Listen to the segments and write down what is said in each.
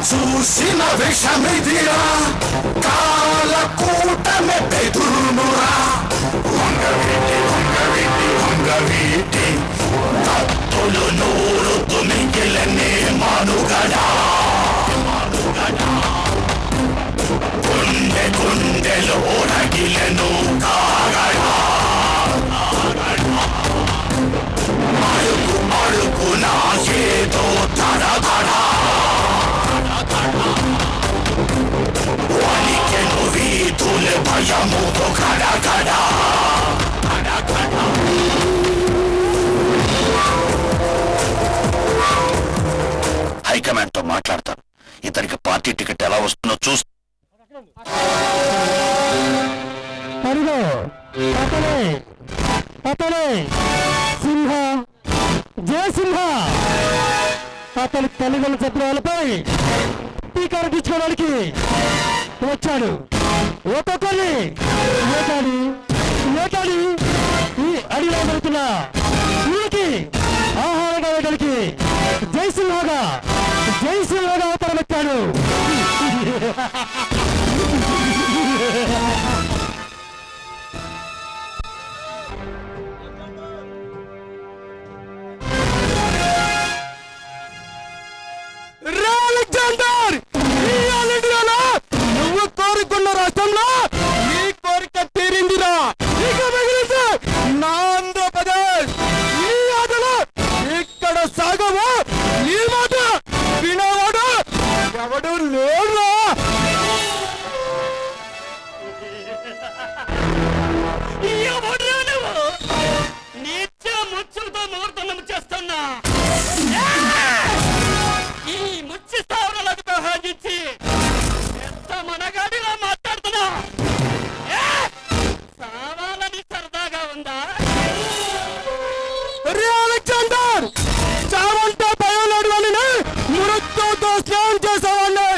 చూసిన విషమిదిరా కాల కూటమి బెదురునురా వంగవీటి వంగవీటి వంగవీటి కత్తులు నూరుతు మిగిలనే మనుగడా గుండె గుండెలో రగిలను కాగడా అడుగు అడుగున ఏదో తడగడా వణికెను వీధులు భయముతో గడగడా హైకమాండ్ తో మాట్లాడతాను. ఇతనికి పార్టీ టికెట్ ఎలా వస్తుందో చూస్తా. సింహ జయసింహ అతని తల్లిదండ్రుల చిత్రాలపై టీకాలు తీసుకోవడానికి వచ్చాడు. ఒక్కొక్కరిని ఏటాడి ఏటాడి ఈ అడిలో జరుగుతున్న వీరికి ఆహారంగా వేయడానికి జయసింహగా అవతరమెత్తాడు. నువ్వు కోరుకున్న రాష్ట్రంలో నీ కోరిక తీరిందిరా. ఇక మిగిలితే నా ఆంధ్రప్రదేశ్ నీ ఆటలు ఇక్కడ సాగవు. నీ మాట వినవాడు ఎవడు లేరా. ముచ్చులతో ముహూర్తం చేస్తున్నా ఈ ముచ్చి స్థావరాలకు ప్రహారించి ఎంత మనగాడిలా మాట్లాడుతున్నా. సావాలని సరదాగా ఉందా? అలెగ్జాండర్ చావంటే భయం లేడు అని మృత్యుతో స్నానం చేసేవాడిని.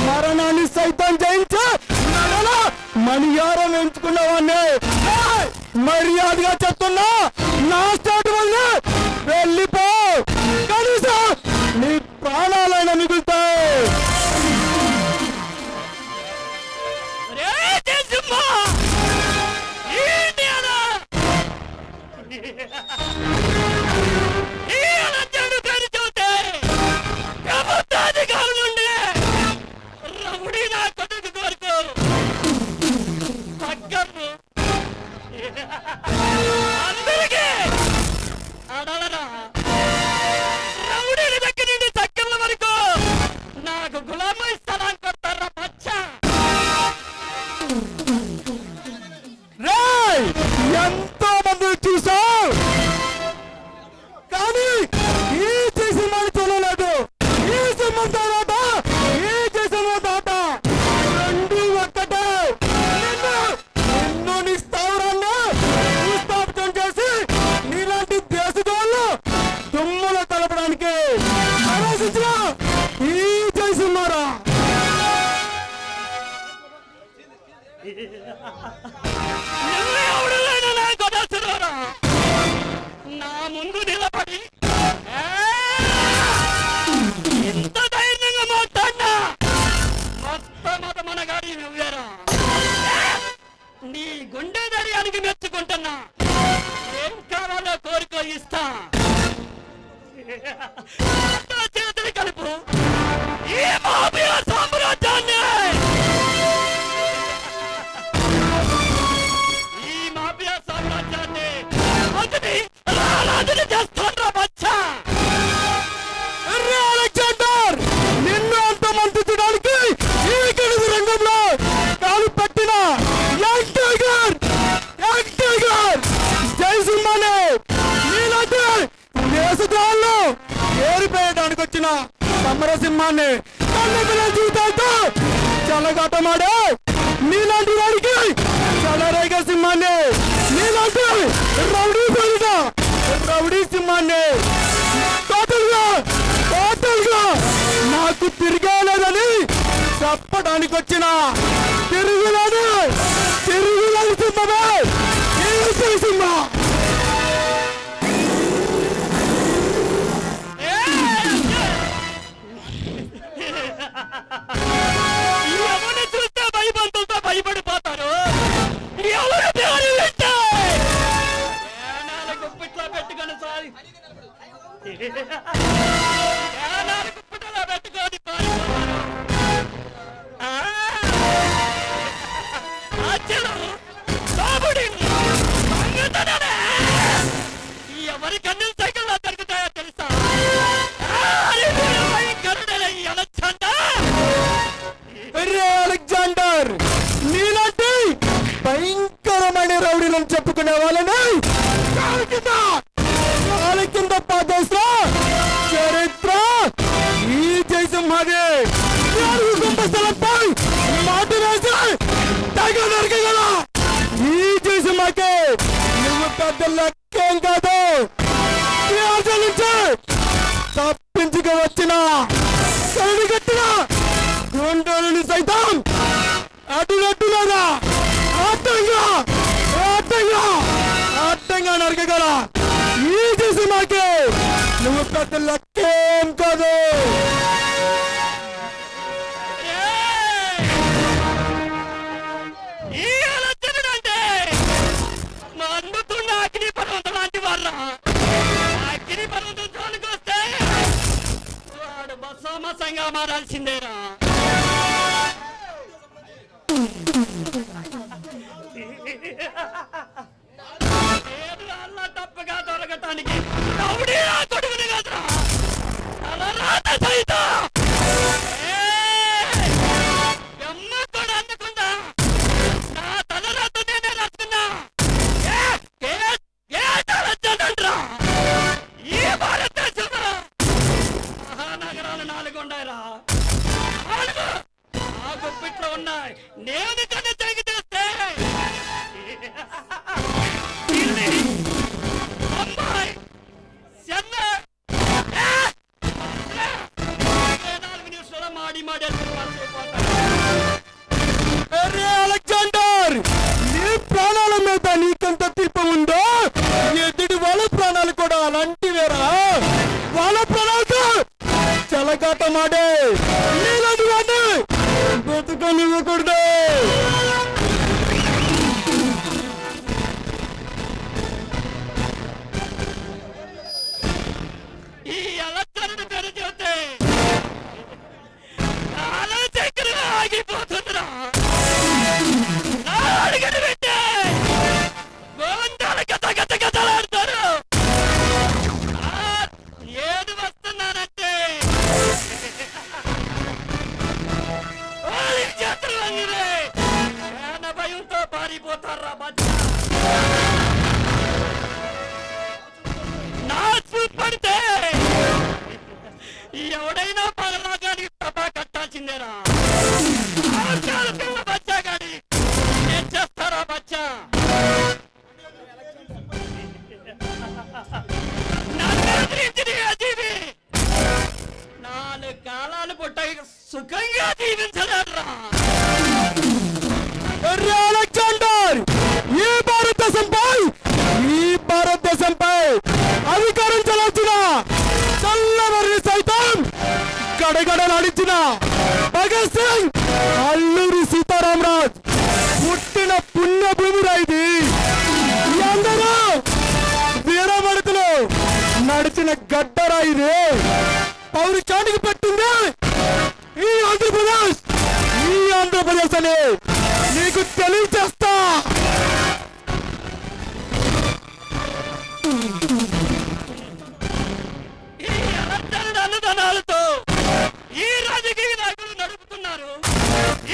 మరణాన్ని సైతం జయించి మణియారం ఎంచుకున్నవాడిని. మర్యాదగా చెప్తున్నా, నా స్టార్ట్ వల్ల వెళ్ళిపో. కనీసం నీ ప్రాణాలైనా మిగులుతాయి. అందరికీ అడలరా రౌడీల దగ్గర నుండి చక్కర్ల వరకు నాకు గులామై స్థలం కొడతారా బచ్చా. ఎంతో మంది చూసావు కానీ ఈ చేసి మళ్ళీ చూడలేదు. ఈ సింహం తర్వాత ఈ చేసిన తాత రెండు ఒక్కటే. నిన్ను నీ స్థావరాన్ని భూస్థాపితం చేసి నీలాంటి దేశదోళ్ళు దుమ్ములు కలపడానికి ఆలోచించిన ఈ చేస్తున్నారా. నా ముందు నిలబడి ఇంత ధైర్యంగా మాట్లాడినా మొత్తం మనగాడి నువ్వేరా. నీ గుండె ధైర్యానికి మెచ్చుకుంటున్నా. ఏం కావాలో కోరికో ఇస్తా. చేతులు కలుపు ఈ మాఫియా సామ్రాజ్యాన్ని. అలెగ్జాండర్ నిన్ను అంత మంత్రించడానికి ఈ గెలుపు రంగంలో కాలు పెట్టిన యంగ్ టైగర్ జయసింహనే నీలాంటి దేశద్రోహాలను ఏరిపేయడానికి వచ్చిన సమరసింహాన్ని కన్నపిల్ల జీవితాలతో చెలగాటమాడే నీలాంటి వాడికి చెలరేగ సింహాన్ని, నీలాంటి రౌడీ సింహాన్ని టోటల్ గా నాకు తిరిగేలేదని చెప్పడానికి వచ్చిన తిరుగులేని సింహమే సింహ. ఏనాడు పుట్టలో పెట్టుకొని పారిపోతారు. అచ్చలు తోబుడి దొంగతనాలే ఎవరి కన్నుల సైకిల్లో దొరుకుతాయో తెలుసా? అలెగ్జాండర్, నీలాంటి భయంకరమైన రౌడీలను చెప్పుకునే వాళ్ళని కాలి కింద పాదేసిన చరిత్ర ఈ జయసింహది. కుంభస్థలంపై మాట వేసి తెగ నరకగల ఈ జయసింహకి నువ్వు పెద్ద లెక్కేం కాదు. నుంచి తప్పించుకు వచ్చిన కట్టిన గుండెలను సైతం అడ్డుగా అడ్డంగా నరకగల ఈ జయసింహకి నువ్వు పెద్ద లెక్కేం కాదు. అగ్ని పర్వతం లాంటి వాళ్ళ అగ్ని పర్వతం జోలికి వస్తే వాడు బసమసంగా మారాల్సిందేరా. అలా తప్పగా దొరకటానికి కొడుకుని కదరా అలా రాత సైతం అమ్మ కూడా అందుకుందా. నా తలరాత నేనే రాసుకున్నా. ఈ భారతదేశంలో మహానగరాలు 4 ఉన్నాయిరా. ఆ గుప్పిట్లో ఉన్నాయి. నేను కన్నా చెయ్యి చేస్తే అమ్మాయి 4 నిమిషాలు మాడి అలెగ్జాండర్, నీ ప్రాణాల మీద నీకంత దీపం ఉందో ఎదుటి వాళ్ళ ప్రాణాలు కూడా అలాంటివేరా. వాళ్ళ ప్రాణాలతో చలకాటమాడే నీలాంటి వాడిని బతుకనివ్వకూడదు. ఈ అలక్షణను పేరు చూస్తే చక్కెర ఆగిపోతుందిరా. అడుగని పెట్టే గోవిందాలు గతలాడతారు. ఏది వస్తున్నానంటే చేతులు భయంతో పారిపోతారా. నా చూపడితే ఎవడైనా పగలాగాని ప్రభా కట్టాల్సిందేరా. పిల్ల బచ్చా గాని ఏం చేస్తారా బచ్చా? జీవి 4 కాలాలు పుట్టాయి సుఖంగా జీవించలేరా. అలెగ్జాండర్, ఈ భారతదేశంపై అధికారం చలాల్సిన చల్లవరిని సైతం గడగడలాడించిన భగత్ సింగ్, అల్లూరి సీతారామరాజ్ పుట్టిన పుణ్యభూమి రైది. అందరూ వీరమడతలు నడిచిన గడ్డరా ఇది. పౌరుషానికి పెట్టింది ఈ ఆంధ్రప్రదేశ్ అని నీకు తెలియచేస్తా. ఈ అన్నదానాలతో ఈ రాజకీయ నాయకులు నడుపుతున్నారు.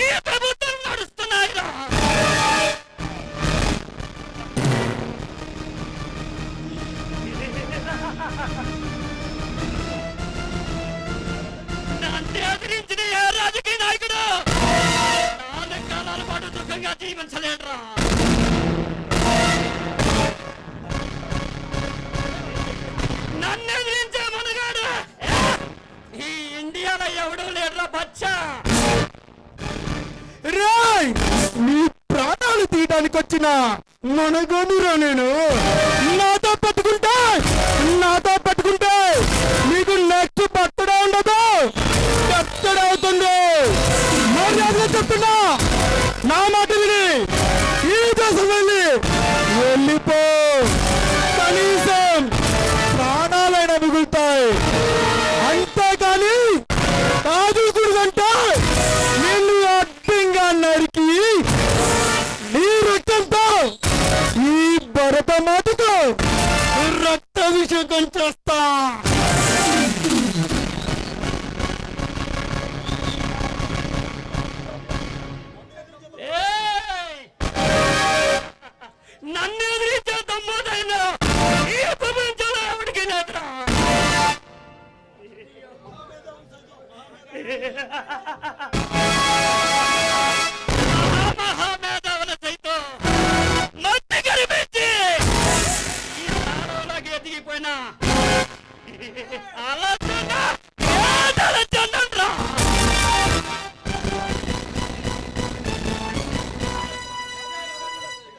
ఈ ప్రభుత్వం నడుస్తున్నాయిరా. నన్ను ఎదిరించిన ఏ రాజకీయ నాయకుడు 4 కాలాల పాటు సుఖంగా జీవించలేడురా. నన్ను ఎదిరించే మనగాడు ఈ ఇండియాలో ఎవడూ లేడురా బచ్చా. రాయ్, నీ ప్రాణాలు తీయడానికి వచ్చిన మనగోనురా నేను. నాతో పెట్టుకుంటే నీకు నెక్స్ట్ బట్టడా ఉండదు, అవుతుంది. మర్యాదగా చెప్తున్నా, నా మాట విని ఈ దేశం వెళ్ళిపో. కనీసం త్యాగం చేస్తా. నన్ను ఎదిరించే దమ్ముదైనా ఈ ప్రపంచంలో ఎవరికి లేదురా. మహామేధావుల సైతం మట్టి కనిపించి ఈ స్థానంలోకి ఎదిగిపోయినా అలా చెందండ్రా.